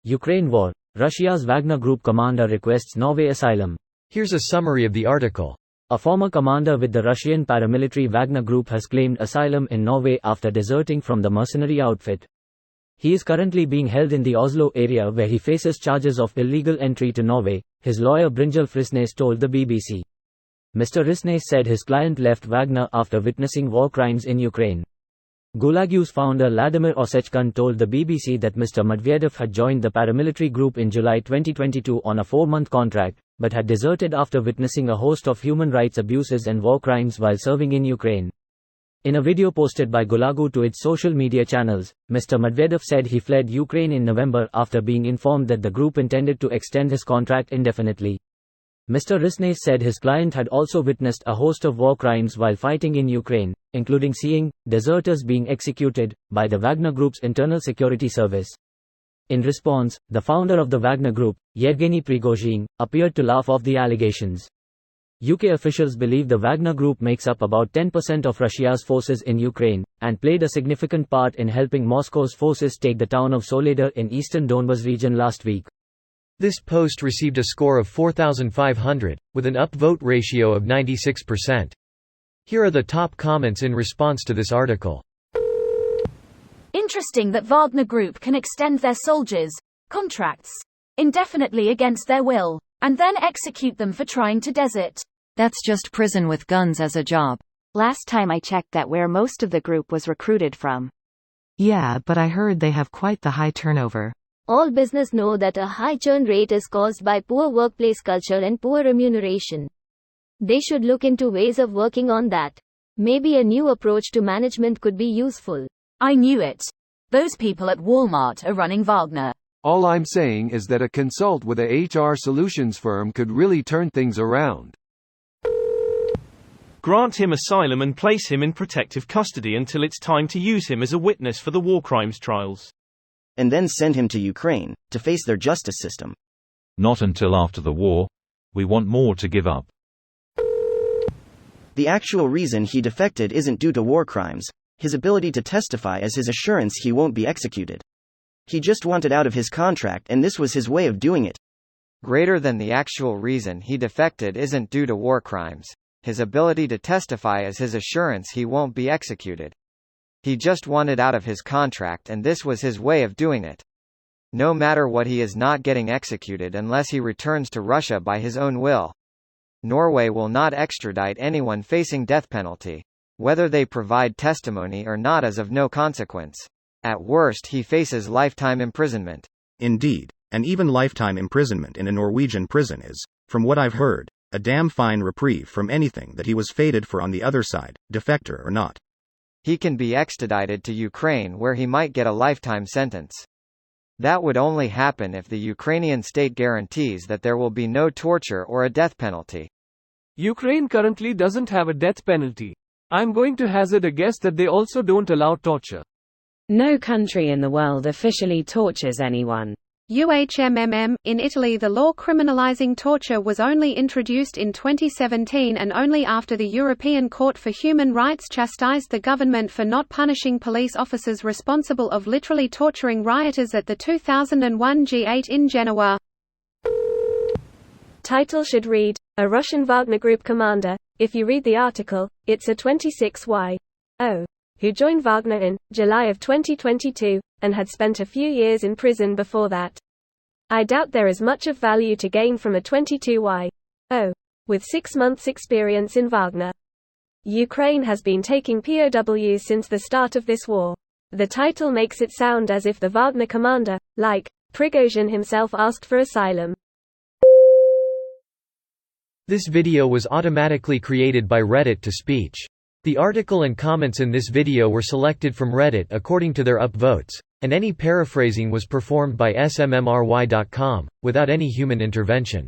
Ukraine war. Russia's Wagner Group commander requests Norway asylum. Here's a summary of the article. A former commander with the Russian paramilitary Wagner Group has claimed asylum in Norway after deserting from the mercenary outfit. He is currently being held in the Oslo area where he faces charges of illegal entry to Norway, his lawyer Brynjulf Risnes told the BBC. Mr. Risnes said his client left Wagner after witnessing war crimes in Ukraine. Gulag's founder Vladimir Osechkin told the BBC that Mr. Medvedev had joined the paramilitary group in July 2022 on a 4-month contract, but had deserted after witnessing a host of human rights abuses and war crimes while serving in Ukraine. In a video posted by Gulag to its social media channels, Mr. Medvedev said he fled Ukraine in November after being informed that the group intended to extend his contract indefinitely. Mr. Risnes said his client had also witnessed a host of war crimes while fighting in Ukraine, including seeing deserters being executed by the Wagner Group's internal security service. In response, the founder of the Wagner Group, Yevgeny Prigozhin, appeared to laugh off the allegations. UK officials believe the Wagner Group makes up about 10% of Russia's forces in Ukraine, and played a significant part in helping Moscow's forces take the town of Soledar in eastern Donbas region last week. This post received a score of 4,500, with an upvote ratio of 96%. Here are the top comments in response to this article. Interesting that Wagner Group can extend their soldiers' contracts indefinitely against their will, and then execute them for trying to desert. That's just prison with guns as a job. Last time I checked that where most of the group was recruited from. Yeah, but I heard they have quite the high turnover. All business know that a high churn rate is caused by poor workplace culture and poor remuneration. They should look into ways of working on that. Maybe a new approach to management could be useful. I knew it. Those people at Walmart are running Wagner. All I'm saying is that a consult with a HR solutions firm could really turn things around. Grant him asylum and place him in protective custody until it's time to use him as a witness for the war crimes trials. And then send him to Ukraine, to face their justice system. Not until after the war. We want more to give up. The actual reason he defected isn't due to war crimes, his ability to testify is his assurance he won't be executed. He just wanted out of his contract and this was his way of doing it. Greater than the actual reason he defected isn't due to war crimes, his ability to testify is his assurance he won't be executed. He just wanted out of his contract and this was his way of doing it. No matter what, he is not getting executed unless he returns to Russia by his own will. Norway will not extradite anyone facing death penalty. Whether they provide testimony or not is of no consequence. At worst he faces lifetime imprisonment. Indeed, and even lifetime imprisonment in a Norwegian prison is, from what I've heard, a damn fine reprieve from anything that he was fated for on the other side, defector or not. He can be extradited to Ukraine where he might get a lifetime sentence. That would only happen if the Ukrainian state guarantees that there will be no torture or a death penalty. Ukraine currently doesn't have a death penalty. I'm going to hazard a guess that they also don't allow torture. No country in the world officially tortures anyone. In Italy, the law criminalizing torture was only introduced in 2017 and only after the European Court for Human Rights chastised the government for not punishing police officers responsible of literally torturing rioters at the 2001 G8 in Genoa. Title should read, A Russian Wagner Group Commander. If you read the article, it's a 26Y.O. who joined Wagner in July of 2022, and had spent a few years in prison before that. I doubt there is much of value to gain from a 22Y.O. with 6 months experience in Wagner. Ukraine has been taking POWs since the start of this war. The title makes it sound as if the Wagner commander, like Prigozhin himself, asked for asylum. This video was automatically created by Reddit to speech. The article and comments in this video were selected from Reddit according to their upvotes, and any paraphrasing was performed by smmry.com, without any human intervention.